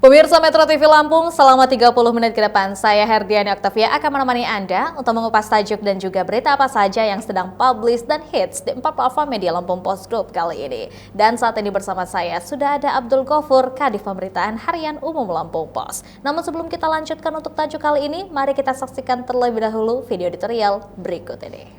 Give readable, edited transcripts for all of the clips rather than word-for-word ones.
Pemirsa Metro TV Lampung, selama 30 menit ke depan, saya Herdiani Octavia akan menemani Anda untuk mengupas tajuk dan juga berita apa saja yang sedang publish dan hits di 4 platform media Lampung Post Group kali ini. Dan saat ini bersama saya sudah ada Abdul Ghafur, Kadif Pemberitaan Harian Umum Lampung Post. Namun sebelum kita lanjutkan untuk tajuk kali ini, mari kita saksikan terlebih dahulu video editorial berikut ini.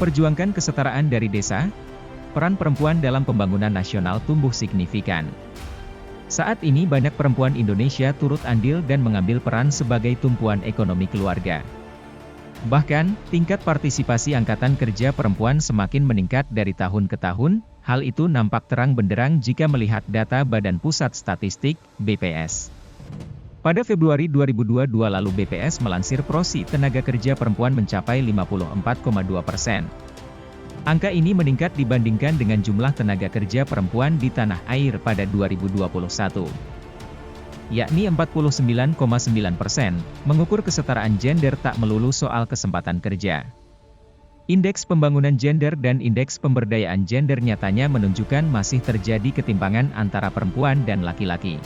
Memperjuangkan kesetaraan dari desa, peran perempuan dalam pembangunan nasional tumbuh signifikan. Saat ini banyak perempuan Indonesia turut andil dan mengambil peran sebagai tumpuan ekonomi keluarga. Bahkan, tingkat partisipasi angkatan kerja perempuan semakin meningkat dari tahun ke tahun, hal itu nampak terang benderang jika melihat data Badan Pusat Statistik, BPS. Pada Februari 2022 lalu BPS melansir prosi tenaga kerja perempuan mencapai 54,2%. Angka ini meningkat dibandingkan dengan jumlah tenaga kerja perempuan di tanah air pada 2021, yakni 49,9%, mengukur kesetaraan gender tak melulu soal kesempatan kerja. Indeks pembangunan gender dan indeks pemberdayaan gender nyatanya menunjukkan masih terjadi ketimpangan antara perempuan dan laki-laki.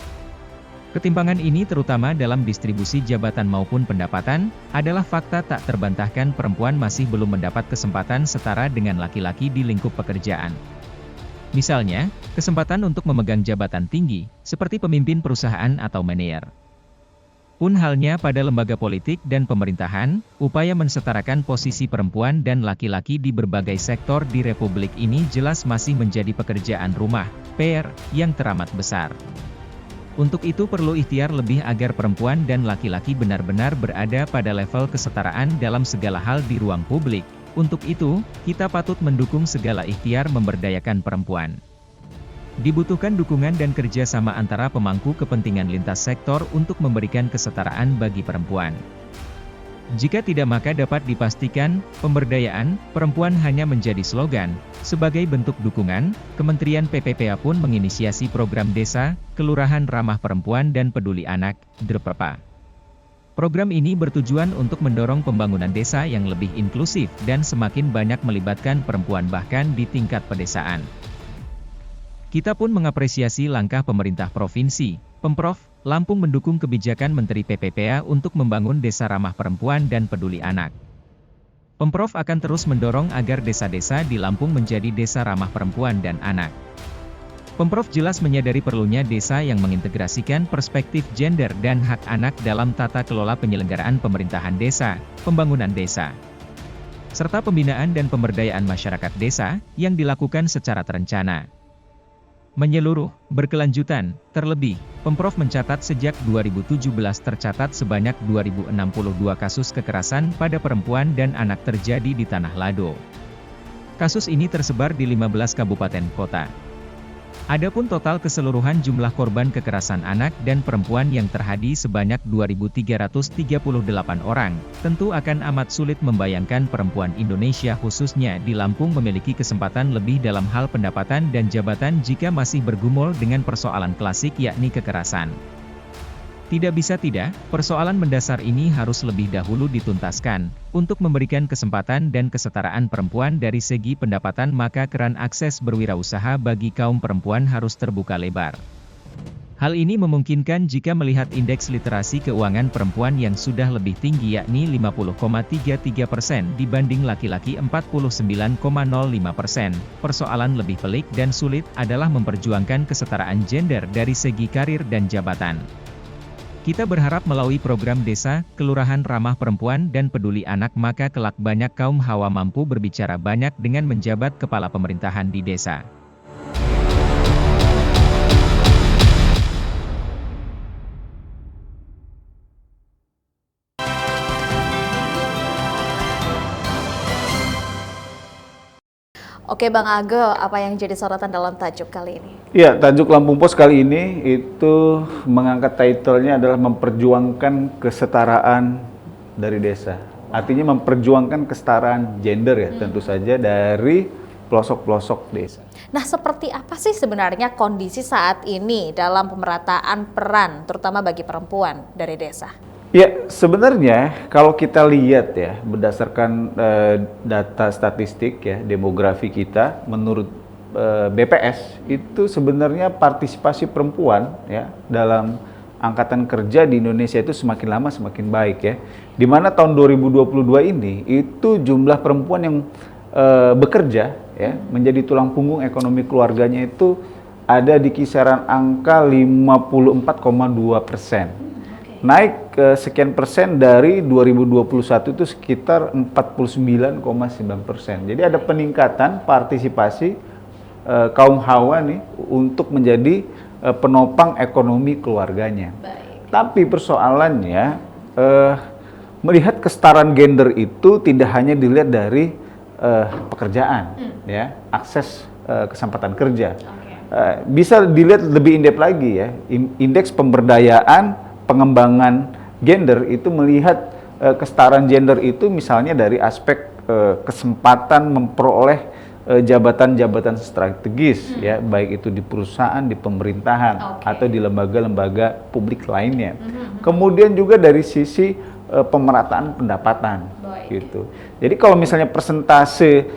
Ketimpangan ini terutama dalam distribusi jabatan maupun pendapatan, adalah fakta tak terbantahkan perempuan masih belum mendapat kesempatan setara dengan laki-laki di lingkup pekerjaan. Misalnya, kesempatan untuk memegang jabatan tinggi, seperti pemimpin perusahaan atau manajer. Pun halnya pada lembaga politik dan pemerintahan, upaya mensetarakan posisi perempuan dan laki-laki di berbagai sektor di Republik ini jelas masih menjadi pekerjaan rumah, PR, yang teramat besar. Untuk itu perlu ikhtiar lebih agar perempuan dan laki-laki benar-benar berada pada level kesetaraan dalam segala hal di ruang publik. Untuk itu, kita patut mendukung segala ikhtiar memberdayakan perempuan. Dibutuhkan dukungan dan kerjasama antara pemangku kepentingan lintas sektor untuk memberikan kesetaraan bagi perempuan. Jika tidak maka dapat dipastikan, pemberdayaan perempuan hanya menjadi slogan. Sebagai bentuk dukungan, Kementerian PPPA pun menginisiasi program Desa, Kelurahan Ramah Perempuan dan Peduli Anak, DRPPA. Program ini bertujuan untuk mendorong pembangunan desa yang lebih inklusif dan semakin banyak melibatkan perempuan bahkan di tingkat pedesaan. Kita pun mengapresiasi langkah pemerintah provinsi, Pemprov, Lampung mendukung kebijakan Menteri PPPA untuk membangun desa ramah perempuan dan peduli anak. Pemprov akan terus mendorong agar desa-desa di Lampung menjadi desa ramah perempuan dan anak. Pemprov jelas menyadari perlunya desa yang mengintegrasikan perspektif gender dan hak anak dalam tata kelola penyelenggaraan pemerintahan desa, pembangunan desa, serta pembinaan dan pemberdayaan masyarakat desa, yang dilakukan secara terencana, menyeluruh, berkelanjutan. Terlebih, Pemprov mencatat sejak 2017 tercatat sebanyak 2062 kasus kekerasan pada perempuan dan anak terjadi di Tanah Lado. Kasus ini tersebar di 15 kabupaten kota. Adapun total keseluruhan jumlah korban kekerasan anak dan perempuan yang terhadi sebanyak 2.338 orang, tentu akan amat sulit membayangkan perempuan Indonesia khususnya di Lampung memiliki kesempatan lebih dalam hal pendapatan dan jabatan jika masih bergumul dengan persoalan klasik yakni kekerasan. Tidak bisa tidak, persoalan mendasar ini harus lebih dahulu dituntaskan. Untuk memberikan kesempatan dan kesetaraan perempuan dari segi pendapatan maka keran akses berwirausaha bagi kaum perempuan harus terbuka lebar. Hal ini memungkinkan jika melihat indeks literasi keuangan perempuan yang sudah lebih tinggi yakni 50,33% dibanding laki-laki 49,05%. Persoalan lebih pelik dan sulit adalah memperjuangkan kesetaraan gender dari segi karir dan jabatan. Kita berharap melalui program Desa, Kelurahan Ramah Perempuan dan Peduli Anak maka kelak banyak kaum hawa mampu berbicara banyak dengan menjabat kepala pemerintahan di desa. Oke Bang Agel, apa yang jadi sorotan dalam tajuk kali ini? Ya, tajuk Lampung Post kali ini itu mengangkat title-nya adalah memperjuangkan kesetaraan dari desa. Artinya memperjuangkan kesetaraan gender ya, tentu saja dari pelosok-pelosok desa. Nah, seperti apa sih sebenarnya kondisi saat ini dalam pemerataan peran, terutama bagi perempuan dari desa? Ya, sebenarnya kalau kita lihat ya, berdasarkan data statistik ya, demografi kita, menurut BPS, itu sebenarnya partisipasi perempuan ya dalam angkatan kerja di Indonesia itu semakin lama semakin baik ya. Di mana tahun 2022 ini, itu jumlah perempuan yang bekerja ya menjadi tulang punggung ekonomi keluarganya itu ada di kisaran angka 54,2%. Naik sekian persen dari 2021 itu sekitar 49,9%. Jadi ada peningkatan partisipasi kaum hawa nih untuk menjadi penopang ekonomi keluarganya. Baik. Tapi persoalannya melihat kesetaraan gender itu tidak hanya dilihat dari pekerjaan, ya, akses kesempatan kerja. Bisa dilihat lebih in-depth lagi ya, indeks pemberdayaan pengembangan gender itu melihat kesetaraan gender itu misalnya dari aspek kesempatan memperoleh jabatan-jabatan strategis ya, baik itu di perusahaan, di pemerintahan atau di lembaga-lembaga publik lainnya. Kemudian juga dari sisi pemerataan pendapatan gitu. Jadi kalau misalnya persentase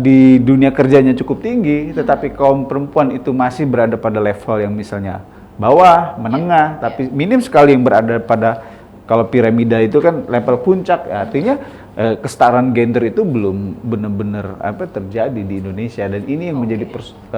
di dunia kerjanya cukup tinggi, tetapi kaum perempuan itu masih berada pada level yang misalnya bawah, menengah, tapi minim sekali yang berada pada, kalau piramida itu kan level puncak, ya, artinya kesetaraan gender itu belum benar-benar terjadi di Indonesia, dan ini yang menjadi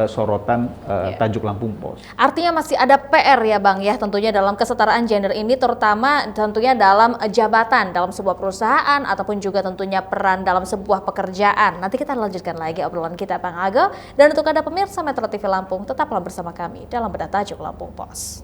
sorotan tajuk Lampung Pos. Artinya masih ada PR ya Bang ya, tentunya dalam kesetaraan gender ini, terutama tentunya dalam jabatan dalam sebuah perusahaan ataupun juga tentunya peran dalam sebuah pekerjaan. Nanti kita lanjutkan lagi obrolan kita Bang Agel, dan untuk Anda pemirsa Metro TV Lampung, tetaplah bersama kami dalam Bedah Tajuk Lampung Pos.